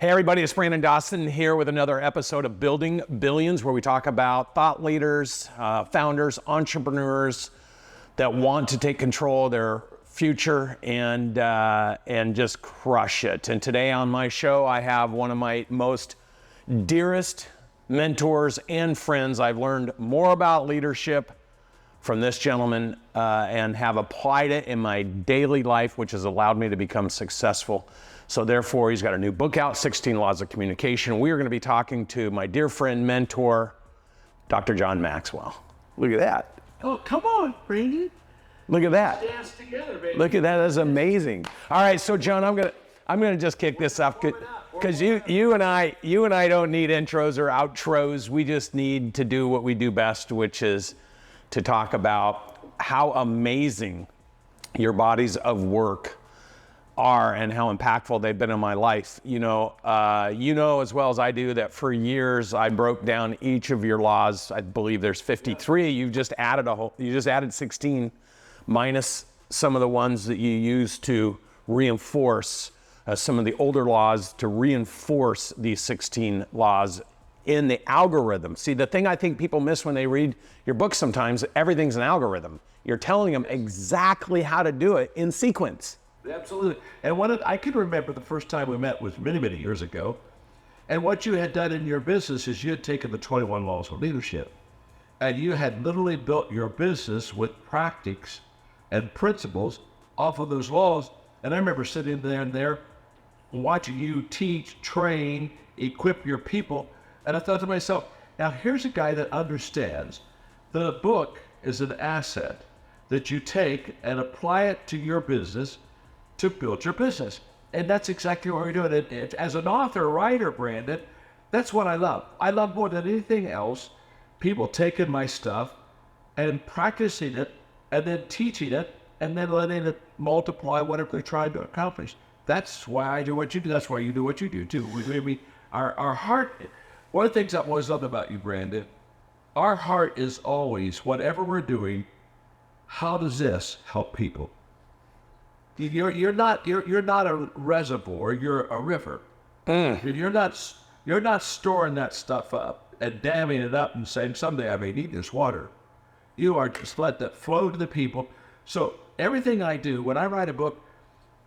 Hey everybody, it's Brandon Dawson here with another episode of Building Billions, where we talk about thought leaders, founders, entrepreneurs that want to take control of their future and just crush it. And today on my show, I have one of my most dearest mentors and friends. I've learned more about leadership from this gentleman and have applied it in my daily life, which has allowed me to become successful. So therefore, he's got a new book out, 16 Laws of Communication. We are going to be talking to my dear friend, mentor, Dr. John Maxwell. Look at that. Oh, come on, Brandon. Look at that. Dance together, baby. Look at that. That's amazing. All right, so John, I'm gonna just kick this off because you and I don't need intros or outros. We just need to do what we do best, which is to talk about how amazing your bodies of work are and how impactful they've been in my life. You know as well as I do that for years I broke down each of your laws. I believe there's 53. You've just added 16 minus some of the ones that you use to reinforce some of the older laws to reinforce these 16 laws in the algorithm. See, the thing I think people miss when they read your book sometimes, everything's an algorithm. You're telling them exactly how to do it in sequence. Absolutely. And I can remember the first time we met was many, many years ago. And what you had done in your business is you had taken the 21 laws of leadership and you had literally built your business with practices and principles off of those laws. And I remember sitting there watching you teach, train, equip your people. And I thought to myself, now here's a guy that understands the book is an asset that you take and apply it to your business to build your business. And that's exactly what we're doing. As an author, writer, Brandon, that's what I love. I love more than anything else people taking my stuff and practicing it and then teaching it and then letting it multiply whatever they're trying to accomplish. That's why I do what you do. That's why you do what you do too. Our heart, one of the things I've always loved about you, Brandon, our heart is always, whatever we're doing, how does this help people? You're not a reservoir. You're a river. You're not storing that stuff up and damming it up and saying someday I may need this water. You are just let that flow to the people. So everything I do when I write a book,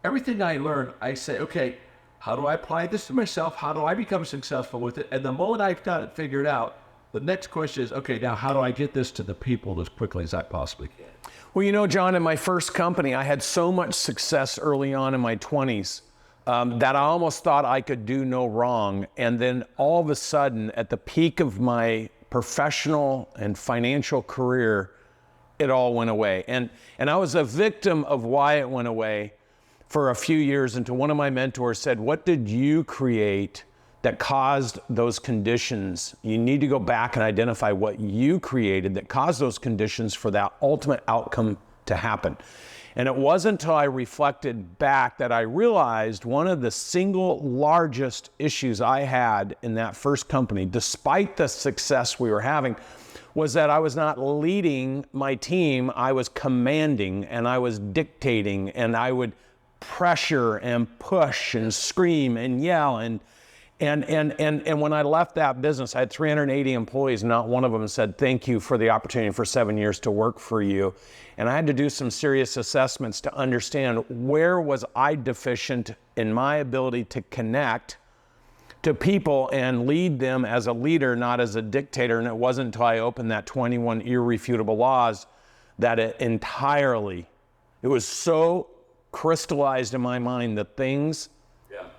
everything I learn, I say, okay, how do I apply this to myself? How do I become successful with it? And the moment I've got it figured out, the next question is, okay, now how do I get this to the people as quickly as I possibly can? Well, you know, John, in my first company, I had so much success early on in my 20s that I almost thought I could do no wrong. And then all of a sudden, at the peak of my professional and financial career, it all went away. And I was a victim of why it went away for a few years until one of my mentors said, what did you create that caused those conditions? You need to go back and identify what you created that caused those conditions for that ultimate outcome to happen. And it wasn't until I reflected back that I realized one of the single largest issues I had in that first company, despite the success we were having, was that I was not leading my team. I was commanding and I was dictating, and I would pressure and push and scream and yell. And when I left that business, I had 380 employees. Not one of them said, thank you for the opportunity for 7 years to work for you. And I had to do some serious assessments to understand where was I deficient in my ability to connect to people and lead them as a leader, not as a dictator. And it wasn't until I opened that 21 irrefutable laws that it was so crystallized in my mind the things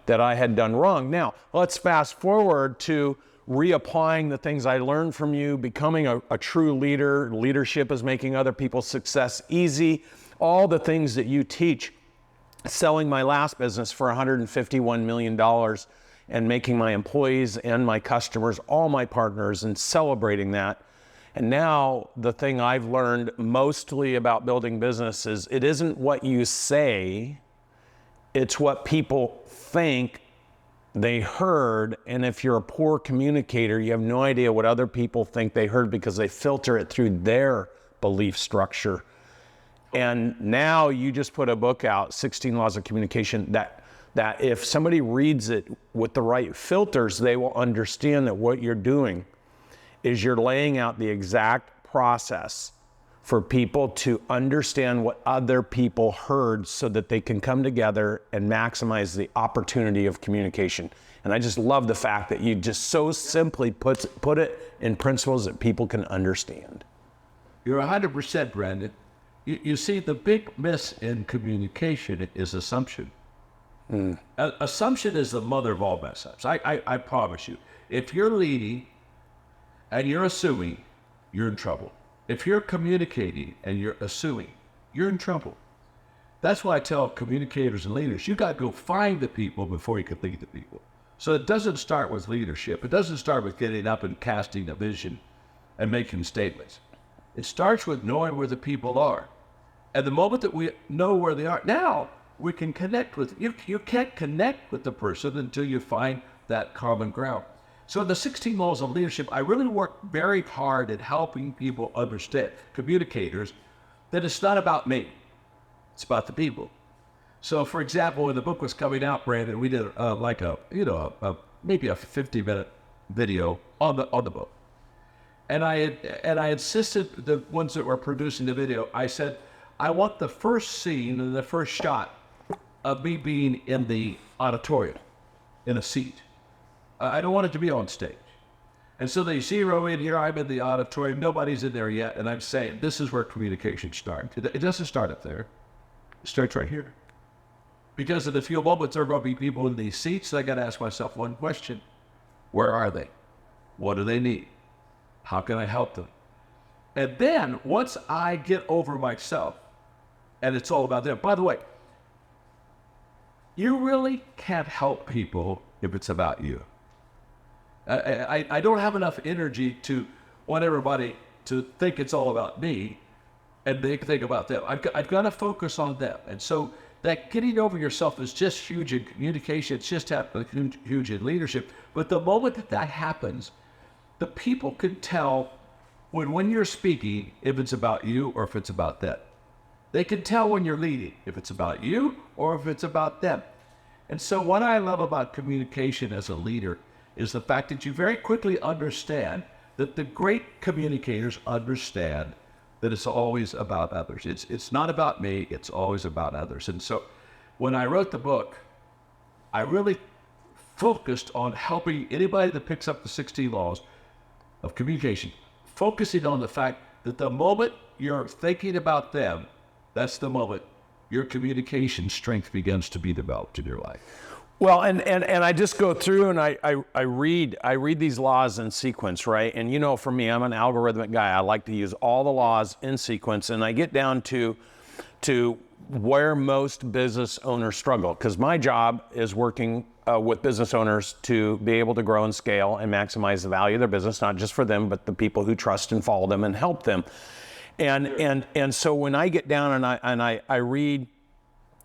that I had done wrong. Now, let's fast forward to reapplying the things I learned from you, becoming a true leader. Leadership is making other people's success easy. All the things that you teach, selling my last business for $151 million and making my employees and my customers all my partners and celebrating that. And now the thing I've learned mostly about building business is it isn't what you say, it's what people think they heard. And if you're a poor communicator, you have no idea what other people think they heard because they filter it through their belief structure. And now you just put a book out, 16 Laws of Communication, that that if somebody reads it with the right filters, they will understand that what you're doing is you're laying out the exact process for people to understand what other people heard so that they can come together and maximize the opportunity of communication. And I just love the fact that you just so simply put it in principles that people can understand. You're 100%, Brandon. You see, the big miss in communication is assumption. Assumption is the mother of all mess ups. I promise you. If you're leading and you're assuming, you're in trouble. If you're communicating and you're assuming, you're in trouble. That's why I tell communicators and leaders, you got to go find the people before you can lead the people. So it doesn't start with leadership. It doesn't start with getting up and casting a vision and making statements. It starts with knowing where the people are. And the moment that we know where they are, now we can connect with you. You can't connect with the person until you find that common ground. So in the 16 Laws of Leadership, I really work very hard at helping people understand, communicators, that it's not about me. It's about the people. So for example, when the book was coming out, Brandon, we did maybe a 50-minute video on the book. And I insisted, the ones that were producing the video, I said, I want the first scene and the first shot of me being in the auditorium, in a seat. I don't want it to be on stage. And so they zero in here, I'm in the auditorium, nobody's in there yet, and I'm saying, this is where communication starts. It doesn't start up there, it starts right here. Because in a few moments, there are going to be people in these seats, I got to ask myself one question. Where are they? What do they need? How can I help them? And then, once I get over myself, and it's all about them. By the way, you really can't help people if it's about you. I don't have enough energy to want everybody to think it's all about me and they think about them. I've got to focus on them. And so that getting over yourself is just huge in communication. It's just huge in leadership. But the moment that that happens, the people can tell when you're speaking if it's about you or if it's about them. They can tell when you're leading if it's about you or if it's about them. And so what I love about communication as a leader is the fact that you very quickly understand that the great communicators understand that it's always about others. It's not about me, it's always about others. And so when I wrote the book, I really focused on helping anybody that picks up the 16 laws of communication, focusing on the fact that the moment you're thinking about them, that's the moment your communication strength begins to be developed in your life. Well, and I just go through and I read these laws in sequence, right? And you know, for me, I'm an algorithmic guy. I like to use all the laws in sequence, and I get down to where most business owners struggle, because my job is working with business owners to be able to grow and scale and maximize the value of their business, not just for them, but the people who trust and follow them and help them. And so when I get down and I read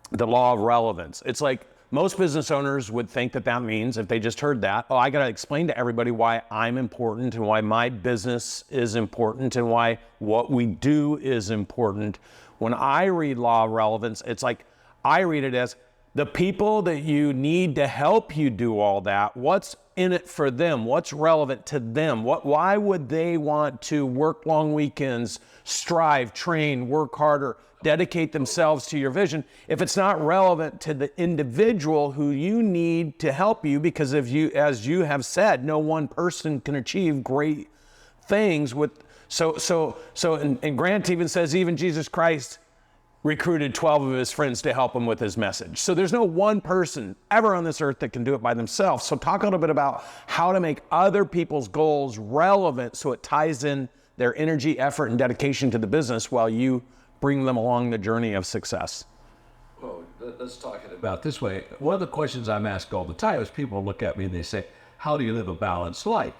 the law of relevance, it's like, most business owners would think that means, if they just heard that, oh, I got to explain to everybody why I'm important and why my business is important and why what we do is important. When I read law of relevance, it's like I read it as the people that you need to help you do all that, what's in it for them? What's relevant to them? Why would they want to work long weekends, strive, train, work harder, dedicate themselves to your vision if it's not relevant to the individual who you need to help you? Because if you, as you have said, no one person can achieve great things with, and Grant even says even Jesus Christ recruited 12 of his friends to help him with his message. So there's no one person ever on this earth that can do it by themselves. So talk a little bit about how to make other people's goals relevant so it ties in their energy, effort, and dedication to the business while you bring them along the journey of success. Well, let's talk it about this way. One of the questions I'm asked all the time is people look at me and they say, how do you live a balanced life?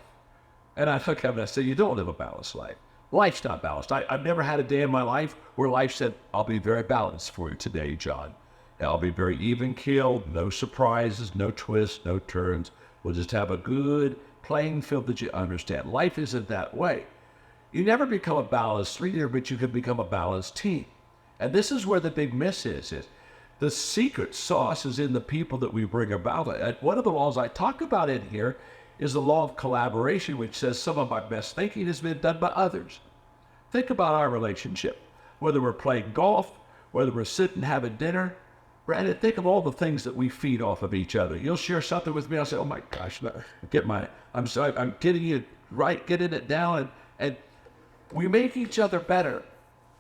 And I look at them and I say, you don't live a balanced life. Life's not balanced. I've never had a day in my life where life said, I'll be very balanced for you today, John. I'll be very even-keeled, no surprises, no twists, no turns. We'll just have a good playing field that you understand. Life isn't that way. You never become a balanced leader, but you can become a balanced team. And this is where the big miss is the secret sauce is in the people that we bring about it. And one of the laws I talk about in here is the law of collaboration, which says some of my best thinking has been done by others. Think about our relationship, whether we're playing golf, whether we're sitting having dinner. Brandon, think of all the things that we feed off of each other. You'll share something with me. I'll say, "Oh my gosh, I'm sorry, I'm getting you right, getting it down," and we make each other better.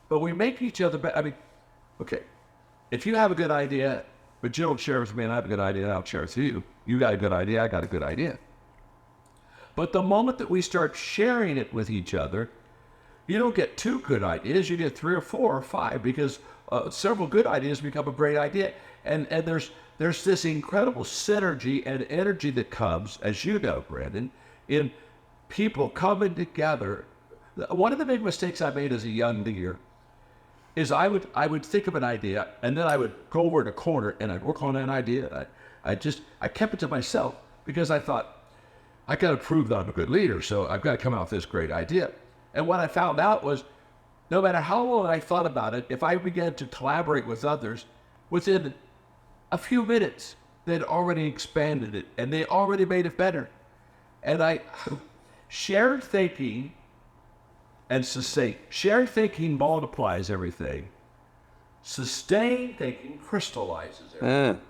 But we make each other better. I mean, okay, if you have a good idea, but you don't share with me, and I have a good idea, I'll share it with you. You got a good idea, I got a good idea. But the moment that we start sharing it with each other, you don't get 2 good ideas, you get 3 or 4 or 5, because several good ideas become a great idea. And there's this incredible synergy and energy that comes, as you know, Brandon, in people coming together. One of the big mistakes I made as a young leader is I would think of an idea, and then I would go over in a corner and I'd work on that idea. I kept it to myself because I thought, I got to prove that I'm a good leader, so I've got to come out with this great idea. And what I found out was, no matter how long I thought about it, if I began to collaborate with others, within a few minutes, they'd already expanded it and they already made it better. And shared thinking and shared thinking multiplies everything. Sustained thinking crystallizes everything.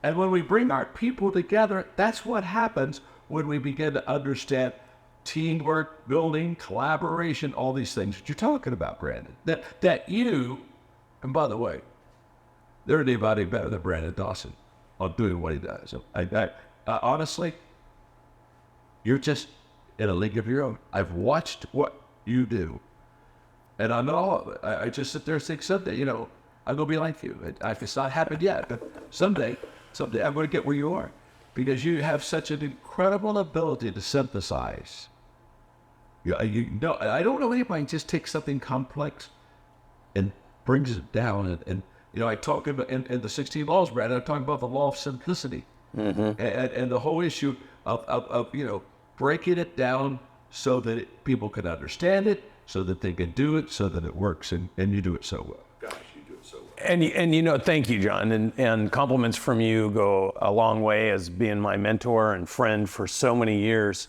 And when we bring our people together, that's what happens when we begin to understand teamwork, building, collaboration, all these things that you're talking about, Brandon. That you, and by the way, there ain't anybody better than Brandon Dawson on doing what he does. So honestly, you're just in a league of your own. I've watched what you do, and I know I just sit there and think someday, I'm going to be like you. It's not happened yet, but someday I'm going to get where you are, because you have such an incredible ability to synthesize. I don't know anybody who just takes something complex and brings it down. And I talk about in the 16 laws, Brad, I'm talking about the law of simplicity, and the whole issue of breaking it down so that people can understand it, so that they can do it, so that it works, and you do it so well. Gosh, you do it so well. And thank you, John. And compliments from you go a long way as being my mentor and friend for so many years.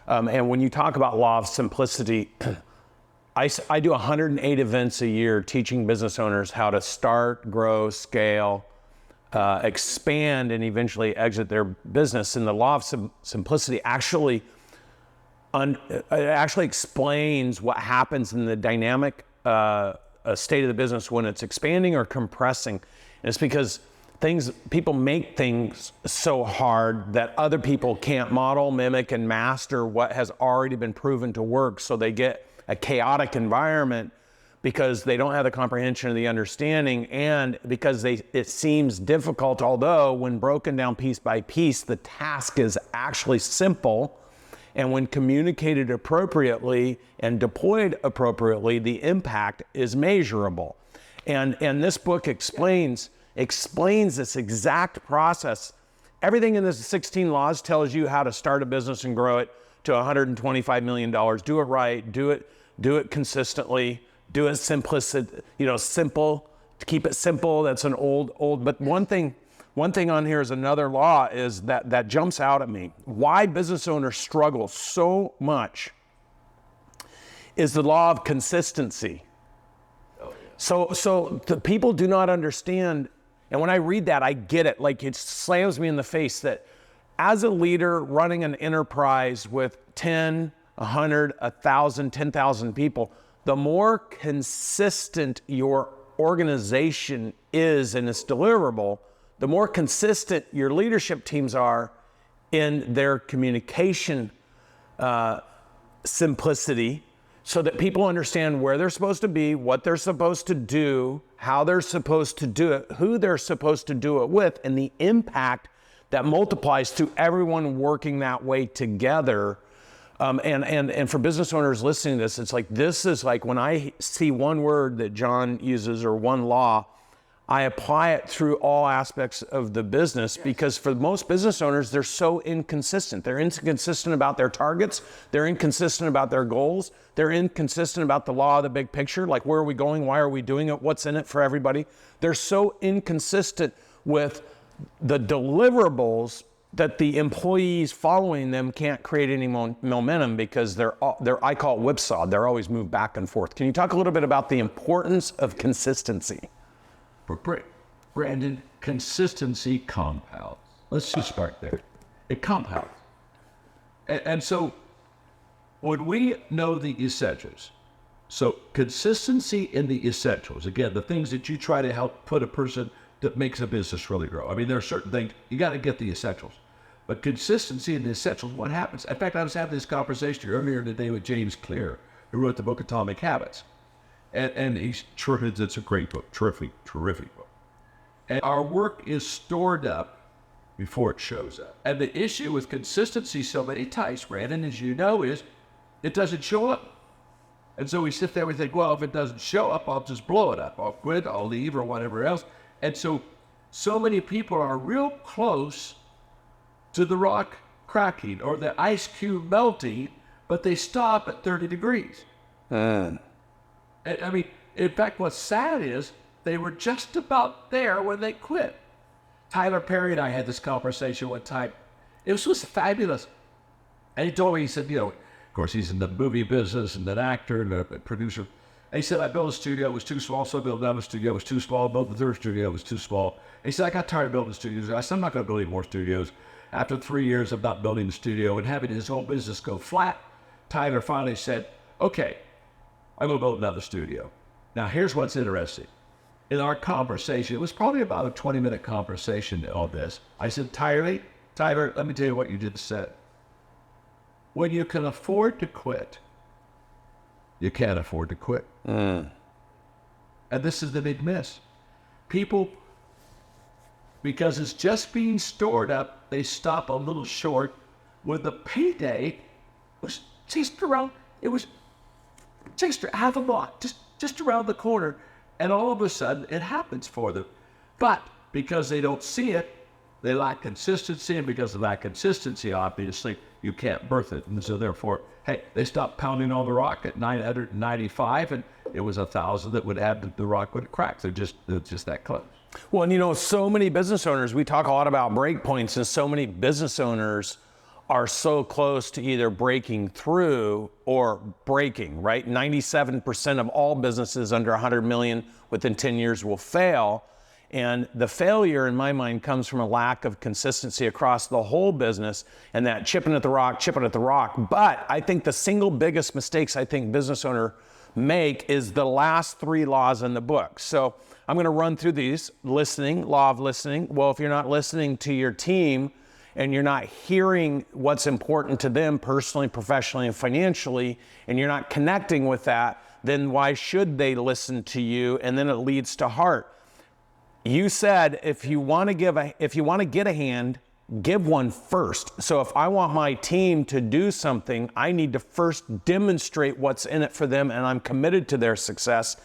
And when you talk about law of simplicity, I do 108 events a year teaching business owners how to start, grow, scale, expand, and eventually exit their business. And the law of simplicity actually explains what happens in the dynamic state of the business when it's expanding or compressing. And it's because people make things so hard that other people can't model, mimic, and master what has already been proven to work. So they get a chaotic environment because they don't have the comprehension or the understanding, and because it seems difficult, although when broken down piece by piece, the task is actually simple. And when communicated appropriately and deployed appropriately, the impact is measurable. And this book explains this exact process. Everything in the 16 laws tells you how to start a business and grow it to $125 million. Do it right, do it consistently, do it simple, keep it simple. That's an old, but one thing on here is another law is that jumps out at me. Why business owners struggle so much is the law of consistency. Oh, yeah. So the people do not understand. And when I read that, I get it. Like, it slams me in the face that as a leader running an enterprise with 10, 100, 1,000, 10,000 people, the more consistent your organization is and its deliverable, the more consistent your leadership teams are in their communication simplicity, so that people understand where they're supposed to be, what they're supposed to do, how they're supposed to do it, who they're supposed to do it with, and the impact that multiplies to everyone working that way together. And for business owners listening to this, this is like when I see one word that John uses or one law, I apply it through all aspects of the business because for most business owners, they're so inconsistent. They're inconsistent about their targets. They're inconsistent about their goals. They're inconsistent about the law of the big picture, like where are we going? Why are we doing it? What's in it for everybody? They're so inconsistent with the deliverables that the employees following them can't create any momentum because they're I call it whipsawed. They're always moved back and forth. Can you talk a little bit about the importance of consistency? Brandon, consistency compounds. Let's just start there. It compounds. And so when we know the essentials, so consistency in the essentials, again, the things that you try to help put a person that makes a business really grow. I mean, there are certain things, you got to get the essentials. But consistency in the essentials, what happens? In fact, I was having this conversation earlier today with James Clear, who wrote the book Atomic Habits. And he's terrific. It's a great book, terrific book. And our work is stored up before it shows up. And the issue with consistency so many times, Brandon, as you know, is it doesn't show up. And so we sit there and we think, well, if it doesn't show up, I'll just blow it up. I'll quit, I'll leave, or whatever else. And so many people are real close to the rock cracking or the ice cube melting, but they stop at 30 degrees. I mean, in fact, what's sad is they were just about there when they quit. Tyler Perry and I had this conversation one time. It was just fabulous. And he told me, he said, you know, of course, he's in the movie business and an actor and a producer. And he said, I built a studio, it was too small, so I built another studio, it was too small. I built the third studio, it was too small. And he said, I got tired of building studios. I said, I'm not going to build any more studios. After 3 years of not building a studio and having his whole business go flat, Tyler finally said, okay, I'm going to build another studio. Now, here's what's interesting. In our conversation, it was probably about a 20-minute conversation on this. I said, Tyler, let me tell you what you just said. When you can afford to quit, you can't afford to quit. And this is the big miss. People, because it's just being stored up, they stop a little short when the payday was just around, it was just half a block, just around the corner, and all of a sudden it happens for them. But because they don't see it, they lack consistency, and because of that consistency, obviously, you can't birth it. And so therefore, hey, they stopped pounding on the rock at 995, and it was 1,000 that would add the rock would crack. They're just that close. Well, and you know, so many business owners, we talk a lot about break points, and so many business owners are so close to either breaking through or breaking, right? 97% of all businesses under 100 million within 10 years will fail. And the failure, in my mind, comes from a lack of consistency across the whole business and that chipping at the rock. But I think the single biggest mistakes I think business owners make is the last 3 laws in the book. So I'm going to run through these. Listening, law of listening. Well, if you're not listening to your team and you're not hearing what's important to them personally, professionally, and financially, and you're not connecting with that, then why should they listen to you? And then it leads to heart. You said if you want to get a hand, give one first. So if I want my team to do something, I need to first demonstrate what's in it for them, and I'm committed to their success.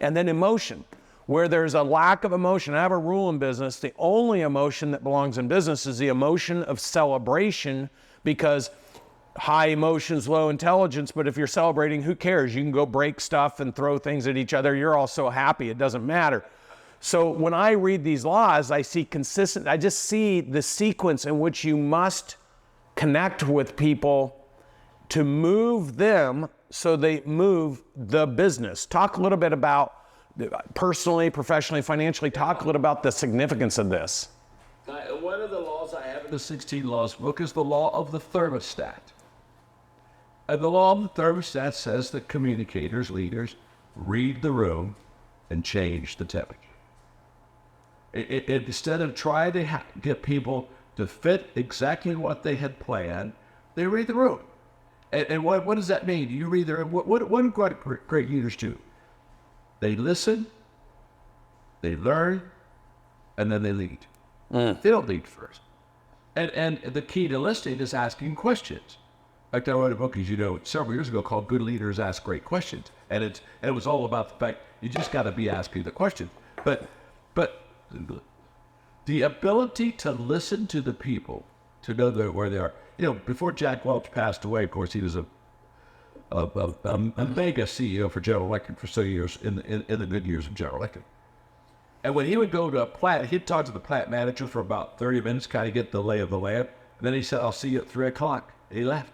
And then emotion. Where there's a lack of emotion, I have a rule in business, the only emotion that belongs in business is the emotion of celebration, because high emotions, low intelligence, but if you're celebrating, who cares? You can go break stuff and throw things at each other. You're all so happy, it doesn't matter. So when I read these laws, I just see the sequence in which you must connect with people to move them so they move the business. Talk a little bit about personally, professionally, financially, talk a little about the significance of this. One of the laws I have in the 16 Laws book is the law of the thermostat. And the law of the thermostat says that communicators, leaders, read the room and change the temperature. Instead of trying to get people to fit exactly what they had planned, they read the room. And what does that mean? You read the room. What do great leaders do? They listen, they learn, and then they lead. They don't lead first. And the key to listening is asking questions. In fact, I wrote a book, as you know, several years ago called Good Leaders Ask Great Questions. And it was all about the fact you just got to be asking the question. But But the ability to listen to the people, to know where they are. You know, before Jack Welch passed away, of course, he was a mega CEO for General Electric for so years, in the good years of General Electric. And when he would go to a plant, he'd talk to the plant manager for about 30 minutes, kind of get the lay of the land. And then he said, "I'll see you at 3 o'clock." And he left.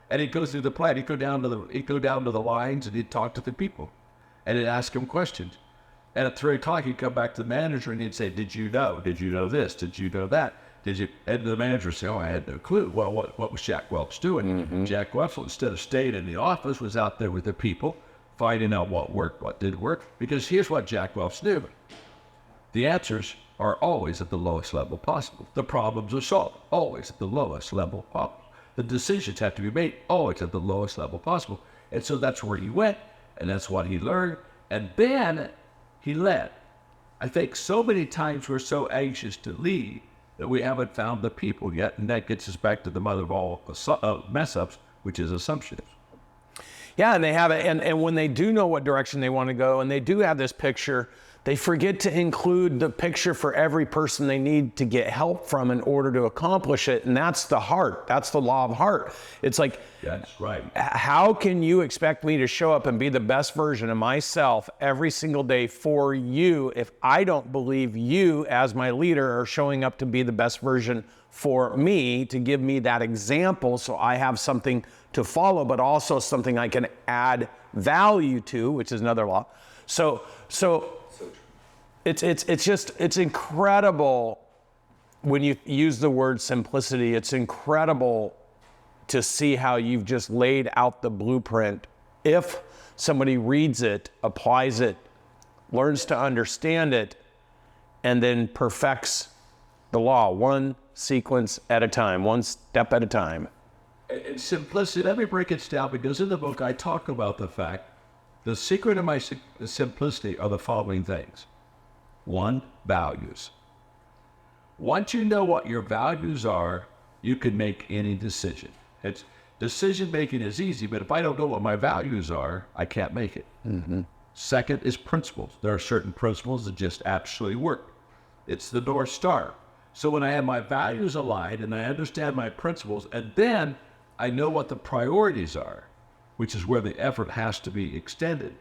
And he'd go through the plant. He'd go down to the lines, and he'd talk to the people, and he'd ask them questions. And at 3 o'clock, he'd come back to the manager, and he'd say, "Did you know? Did you know this? Did you know that? Did you?" And the manager would say, "Oh, I had no clue." Well, what was Jack Welch doing? Jack Welch, instead of staying in the office, was out there with the people, finding out what worked, what didn't work. Because here's what Jack Welch knew. The answers are always at the lowest level possible. The problems are solved always at the lowest level possible. The decisions have to be made always at the lowest level possible. And so that's where he went, and that's what he learned. And then he led. I think so many times we're so anxious to lead that we haven't found the people yet, and that gets us back to the mother of all mess-ups, which is assumptions. Yeah, and they have it, and when they do know what direction they want to go, and they do have this picture, they forget to include the picture for every person they need to get help from in order to accomplish it, and that's the heart. That's the law of heart. It's like, that's right. How can you expect me to show up and be the best version of myself every single day for you if I don't believe you as my leader are showing up to be the best version for me, to give me that example so I have something to follow, but also something I can add value to, which is another law. So it's incredible when you use the word simplicity. It's incredible to see how you've just laid out the blueprint. If somebody reads it, applies it, learns to understand it, and then perfects the law, one sequence at a time, one step at a time. And simplicity, let me break it down, because in the book I talk about the fact, the secret of my simplicity are the following things. 1, values. Once you know what your values are, you can make any decision. Decision making is easy, but if I don't know what my values are, I can't make it. Second is principles. There are certain principles that just absolutely work. It's the North Star. So when I have my values aligned and I understand my principles, and then I know what the priorities are, which is where the effort has to be extended.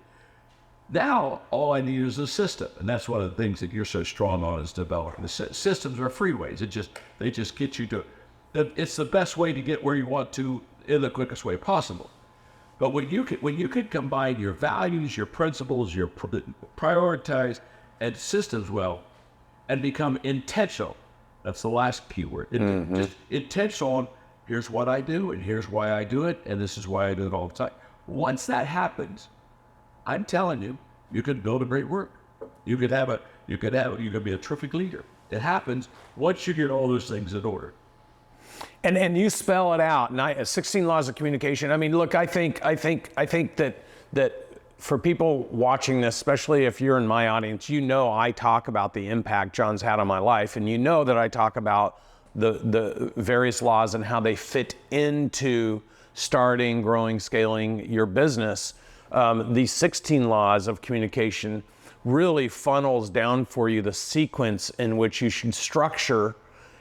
Now, all I need is a system. And that's one of the things that you're so strong on, is developing. The systems are freeways. They just get you to, it's the best way to get where you want to in the quickest way possible. But when you can combine your values, your principles, your prioritize, and systems well, and become intentional, that's the last key word. Just intentional on, here's what I do, and here's why I do it, and this is why I do it all the time. Once that happens, I'm telling you, you could build a great work. You could be a terrific leader. It happens once you get all those things in order. And you spell it out. 16 laws of communication. I mean, look, I think that for people watching this, especially if you're in my audience, you know I talk about the impact John's had on my life, and you know that I talk about the various laws and how they fit into starting, growing, scaling your business. These 16 laws of communication really funnels down for you the sequence in which you should structure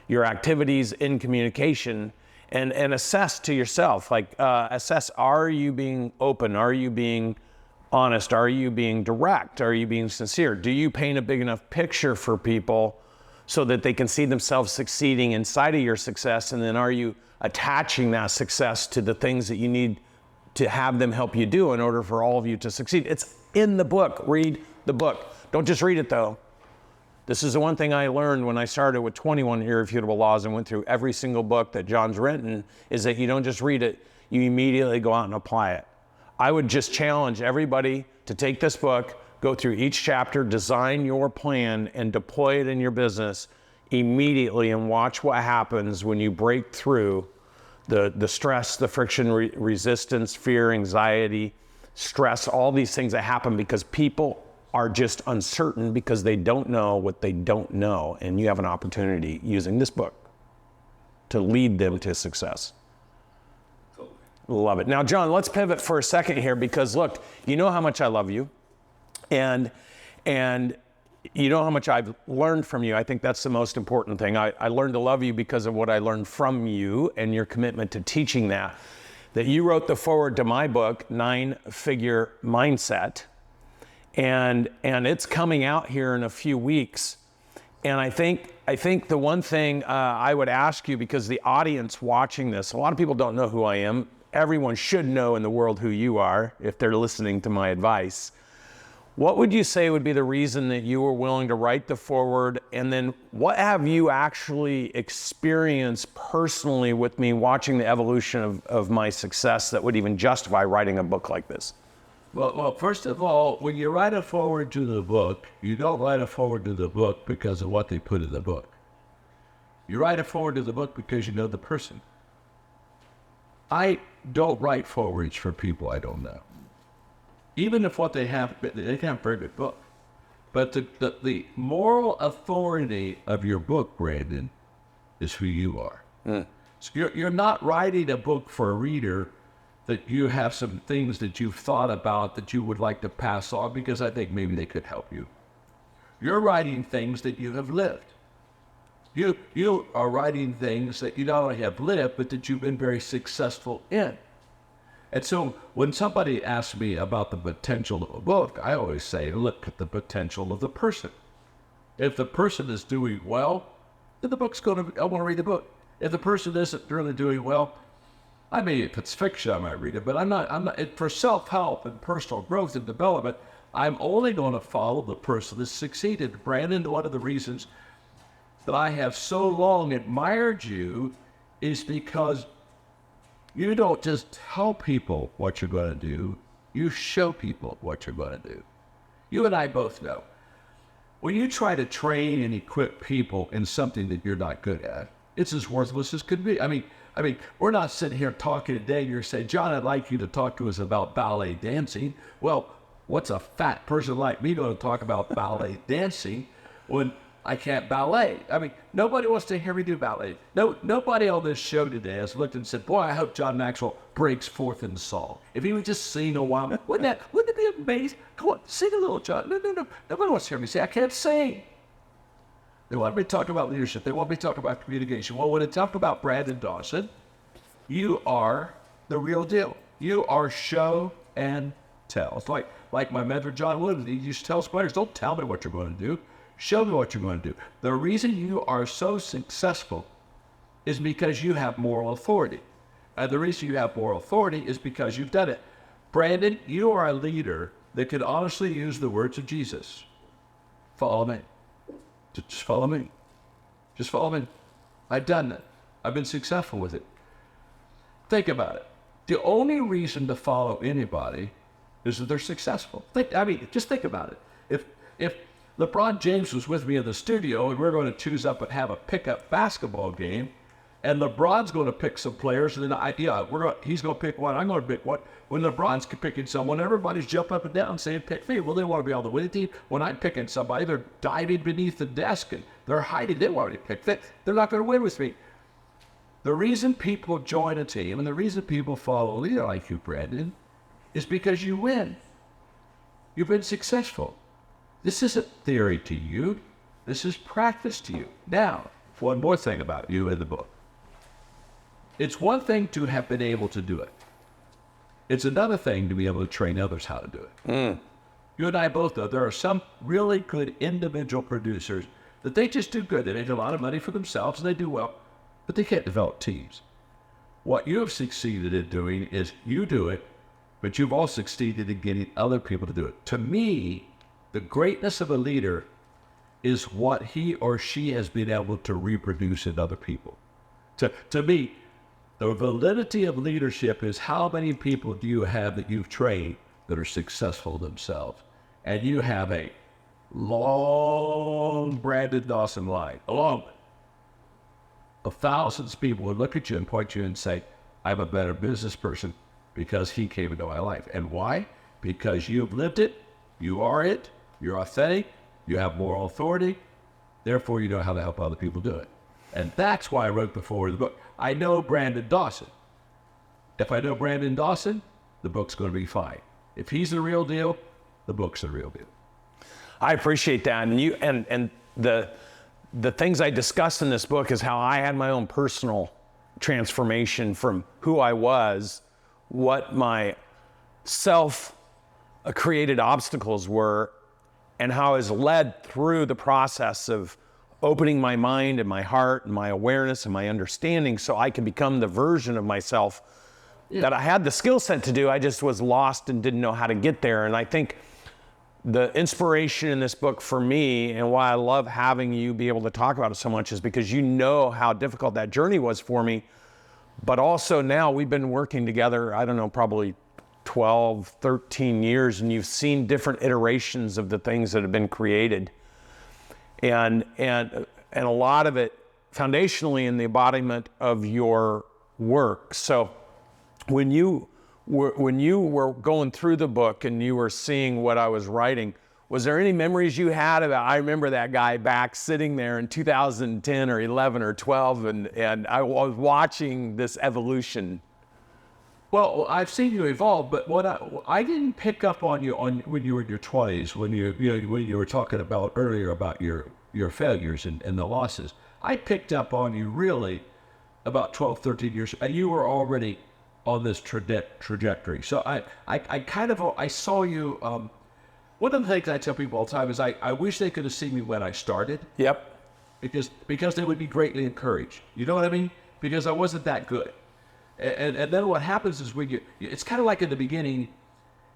your activities in communication, and assess to yourself, assess, are you being open? Are you being honest? Are you being direct? Are you being sincere? Do you paint a big enough picture for people so that they can see themselves succeeding inside of your success? And then are you attaching that success to the things that you need to have them help you do in order for all of you to succeed? It's in the book. Read the book. Don't just read it though. This is the one thing I learned when I started with 21 irrefutable laws and went through every single book that John's written, is that you don't just read it, you immediately go out and apply it. I would just challenge everybody to take this book, go through each chapter, design your plan, and deploy it in your business immediately, and watch what happens when you break through the stress, the friction, resistance, fear, anxiety, stress, all these things that happen because people are just uncertain because they don't know what they don't know. And you have an opportunity using this book to lead them to success. Love it. Now, John, let's pivot for a second here, because look, you know how much I love you. And You know how much I've learned from you. I think that's the most important thing. I learned to love you because of what I learned from you and your commitment to teaching that. That you wrote the foreword to my book, 9-Figure Mindset, and it's coming out here in a few weeks. And I think the one thing I would ask you, because the audience watching this, a lot of people don't know who I am. Everyone should know in the world who you are if they're listening to my advice. What would you say would be the reason that you were willing to write the foreword? And then what have you actually experienced personally with me watching the evolution of my success that would even justify writing a book like this? Well, first of all, when you write a foreword to the book, you don't write a foreword to the book because of what they put in the book. You write a foreword to the book because you know the person. I don't write forewords for people I don't know. Even if what they have a very good book. But the moral authority of your book, Brandon, is who you are. So you're not writing a book for a reader that you have some things that you've thought about that you would like to pass on because I think maybe they could help you. You're writing things that you have lived. You are writing things that you not only have lived, but that you've been very successful in. And so when somebody asks me about the potential of a book, I always say, look at the potential of the person. If the person is doing well, then I want to read the book. If the person isn't really doing well, I mean, if it's fiction, I might read it, but I'm not, for self-help and personal growth and development, I'm only going to follow the person that's succeeded. Brandon, one of the reasons that I have so long admired you is because you don't just tell people what you're going to do, you show people what you're going to do. You and I both know. When you try to train and equip people in something that you're not good at, it's as worthless as could be. I mean, we're not sitting here talking today and you're saying, John, I'd like you to talk to us about ballet dancing. Well, what's a fat person like me going to talk about ballet dancing when I can't ballet? I mean, nobody wants to hear me do ballet. Nobody on this show today has looked and said, boy, I hope John Maxwell breaks forth in song. If he would just sing a while, wouldn't it be amazing? Come on, sing a little, John. No. Nobody wants to hear me say, I can't sing. They want me to talk about leadership. They want me to talk about communication. Well, when they talk about Brandon Dawson, you are the real deal. You are show and tell. It's like my mentor, John Wood, he used to tell us players, don't tell me what you're going to do. Show me what you're going to do. The reason you are so successful is because you have moral authority. And the reason you have moral authority is because you've done it. Brandon, you are a leader that can honestly use the words of Jesus. Follow me. Just follow me. Just follow me. I've done that. I've been successful with it. Think about it. The only reason to follow anybody is that they're successful. Just think about it. If LeBron James was with me in the studio and we're going to choose up and have a pickup basketball game, and LeBron's going to pick some players, and then he's going to pick one, I'm going to pick one. When LeBron's picking someone, everybody's jumping up and down saying, pick me. Well, they want to be on the winning team. When I'm picking somebody, they're diving beneath the desk and they're hiding. They want to pick that. They're not going to win with me. The reason people join a team and the reason people follow a leader like you, Brandon, is because you win. You've been successful. This isn't theory to you. This is practice to you. Now, one more thing about you in the book. It's one thing to have been able to do it. It's another thing to be able to train others how to do it. You and I both know there are some really good individual producers that they just do good. They make a lot of money for themselves and they do well, but they can't develop teams. What you have succeeded in doing is you do it, but you've also succeeded in getting other people to do it. To me, the greatness of a leader is what he or she has been able to reproduce in other people. To me, the validity of leadership is how many people do you have that you've trained that are successful themselves. And you have a long Brandon Dawson line, a long one. Of thousands of people would look at you and point you and say, I'm a better business person because he came into my life. And why? Because you've lived it, you are it, you're authentic, you have moral authority, therefore you know how to help other people do it. And that's why I wrote the foreword of the book. I know Brandon Dawson. If I know Brandon Dawson, the book's going to be fine. If he's the real deal, the book's the real deal. I appreciate that. And you and the things I discuss in this book is how I had my own personal transformation from who I was, what my self created obstacles were, and how I was led through the process of opening my mind and my heart and my awareness and my understanding so I could become the version of myself that I had the skill set to do. I just was lost and didn't know how to get there. And I think the inspiration in this book for me, and why I love having you be able to talk about it so much, is because you know how difficult that journey was for me. But also now we've been working together, I don't know, probably 12, 13 years, and you've seen different iterations of the things that have been created. And a lot of it foundationally in the embodiment of your work. So when you were going through the book and you were seeing what I was writing, was there any memories you had about, I remember that guy back sitting there in 2010 or 11 or 12, and I was watching this evolution. Well, I've seen you evolve, but what I didn't pick up on you when you were in your 20s, when you were talking about earlier about your failures and the losses. I picked up on you really about 12, 13 years, and you were already on this trajectory. So I saw you. One of the things I tell people all the time is I wish they could have seen me when I started. Yep. Because they would be greatly encouraged. You know what I mean? Because I wasn't that good. And then what happens is when it's kind of like in the beginning,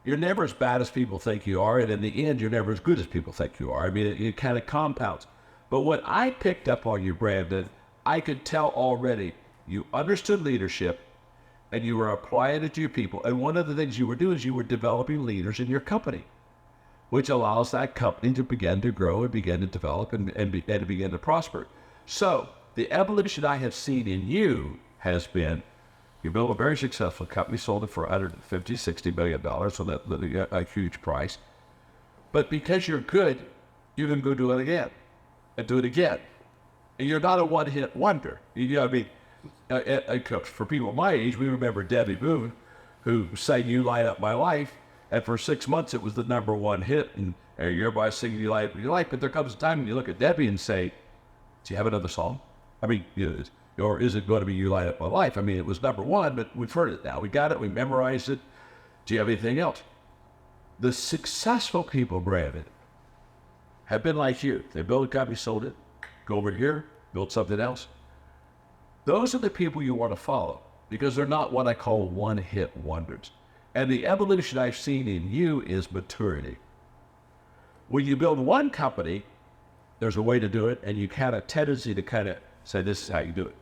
you're never as bad as people think you are, and in the end, you're never as good as people think you are. I mean, it kind of compounds. But what I picked up on you, Brandon, I could tell already you understood leadership, and you were applying it to your people. And one of the things you were doing is you were developing leaders in your company, which allows that company to begin to grow and begin to develop and to begin to prosper. So the evolution I have seen in you has been, you built a very successful company, sold it for $150, $60 million, so that's a huge price. But because you're good, you can go do it again and do it again. And you're not a one-hit wonder. You know what I mean? For people my age, we remember Debbie Boone, who sang "You Light Up My Life," and for 6 months it was the #1 hit, and everybody's singing "You Light Up My Life." But there comes a time when you look at Debbie and say, "Do you have another song? I mean, or is it going to be "You Light Up My Life"? I mean, it was #1, but we've heard it now. We got it. We memorized it. Do you have anything else?" The successful people, Brandon, have been like you. They built a company, sold it, go over here, build something else. Those are the people you want to follow because they're not what I call one-hit wonders. And the evolution I've seen in you is maturity. When you build one company, there's a way to do it, and you kind of tendency to kind of say, this is how you do it.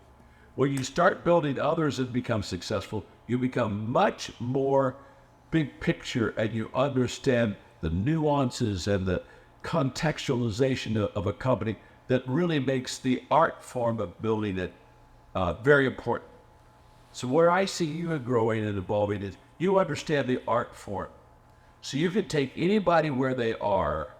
When you start building others and become successful, you become much more big picture, and you understand the nuances and the contextualization of a company that really makes the art form of building it very important. So where I see you growing and evolving is you understand the art form. So you can take anybody where they are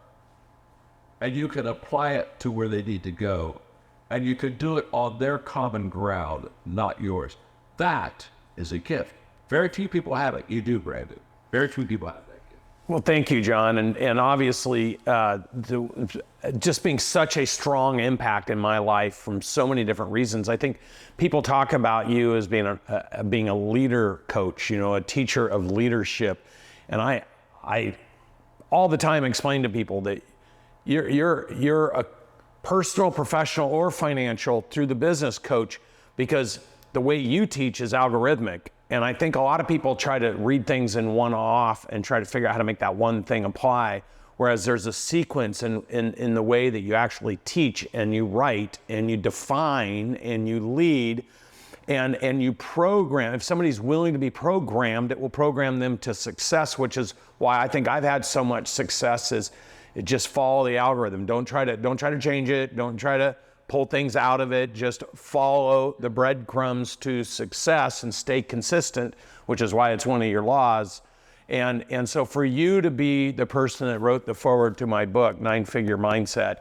and you can apply it to where they need to go. And you can do it on their common ground, not yours. That is a gift. Very few people have it. You do, Brandon. Very few people have that gift. Well, thank you, John. And obviously, just being such a strong impact in my life from so many different reasons. I think people talk about you as being a leader coach, a teacher of leadership. And I all the time explain to people that you're a personal, professional, or financial through the business coach, because the way you teach is algorithmic. And I think a lot of people try to read things in one off and try to figure out how to make that one thing apply. Whereas there's a sequence in the way that you actually teach and you write and you define and you lead and you program. If somebody's willing to be programmed, it will program them to success, which is why I think I've had so much success is just follow the algorithm. Don't try to change it. Don't try to pull things out of it. Just follow the breadcrumbs to success and stay consistent, which is why it's one of your laws. And so for you to be the person that wrote the foreword to my book, 9-Figure Mindset,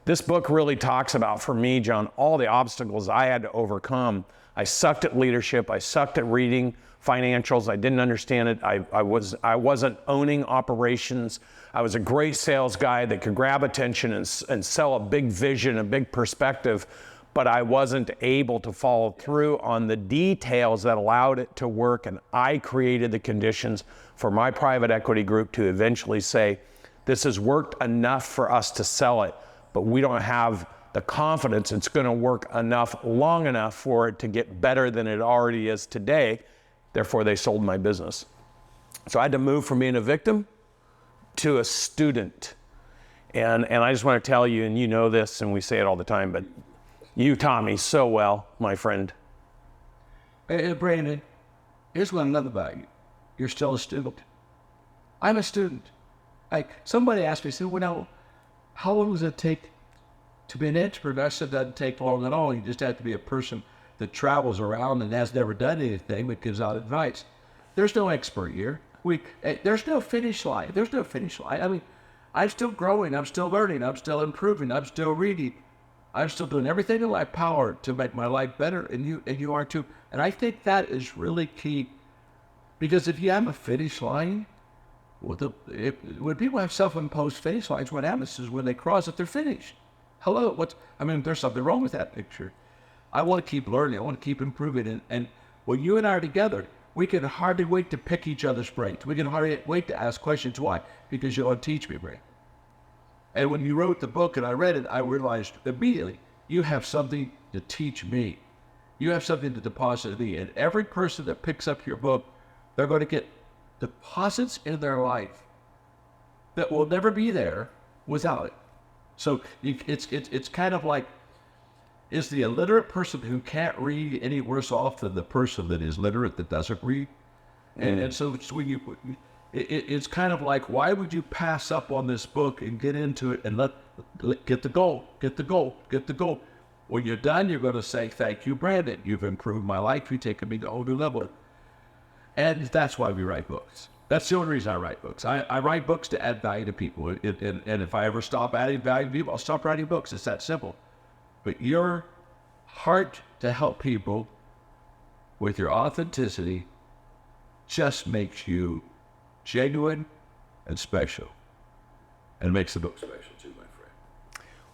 this book really talks about, for me, John, all the obstacles I had to overcome I sucked at leadership. I sucked at reading financials. I didn't understand it. I wasn't owning operations. I was a great sales guy that could grab attention and sell a big vision, a big perspective, but I wasn't able to follow through on the details that allowed it to work. And I created the conditions for my private equity group to eventually say, this has worked enough for us to sell it, but we don't have the confidence it's going to work long enough for it to get better than it already is today. Therefore, they sold my business. So I had to move from being a victim to a student. And I just want to tell you, and you know this, and we say it all the time, but you taught me so well, my friend. Hey, Brandon, here's what I love about you. You're still a student. I'm a student. Like, somebody asked me, said, well, now, how long does it take to be an expert? I said, it doesn't take long at all. You just have to be a person that travels around and has never done anything but gives out advice. There's no expert here. There's no finish line. There's no finish line. I mean, I'm still growing. I'm still learning. I'm still improving. I'm still reading. I'm still doing everything in my power to make my life better, and you are too. And I think that is really key, because if you have a finish line, when people have self-imposed finish lines, what happens is when they cross it, they're finished. Hello, there's something wrong with that picture. I want to keep learning. I want to keep improving. And when you and I are together, we can hardly wait to pick each other's brains. We can hardly wait to ask questions. Why? Because you want to teach me, Brandon. And when you wrote the book and I read it, I realized immediately, you have something to teach me. You have something to deposit in me. And every person that picks up your book, they're going to get deposits in their life that will never be there without it. So it's kind of like, is the illiterate person who can't read any worse off than the person that is literate that doesn't read? And so it's kind of like, why would you pass up on this book and get into it and get the goal? When you're done, you're going to say, thank you, Brandon. You've improved my life. You've taken me to a whole new level. And that's why we write books. That's the only reason I write books. I write books to add value to people. And if I ever stop adding value to people, I'll stop writing books. It's that simple. But your heart to help people with your authenticity just makes you genuine and special, and makes the book special too, my friend.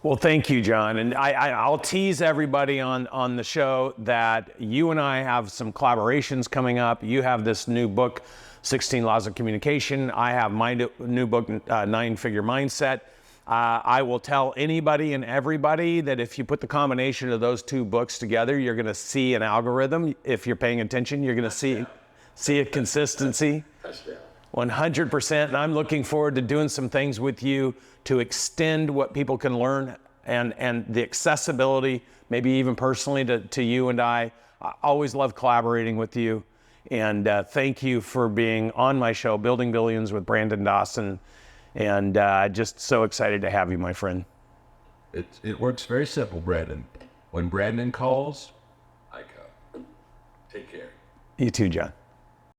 Well, thank you, John. And I'll tease everybody on the show that you and I have some collaborations coming up. You have this new book, 16 Laws of Communication. I have my new book, 9-Figure Mindset. I will tell anybody and everybody that if you put the combination of those two books together, you're going to see an algorithm. If you're paying attention, you're going to see a consistency. 100%. And I'm looking forward to doing some things with you to extend what people can learn and the accessibility, maybe even personally to you and I. I always love collaborating with you. And thank you for being on my show, Building Billions with Brandon Dawson. And just so excited to have you, my friend. It works very simple, Brandon. When Brandon calls, I come. Take care. You too, John.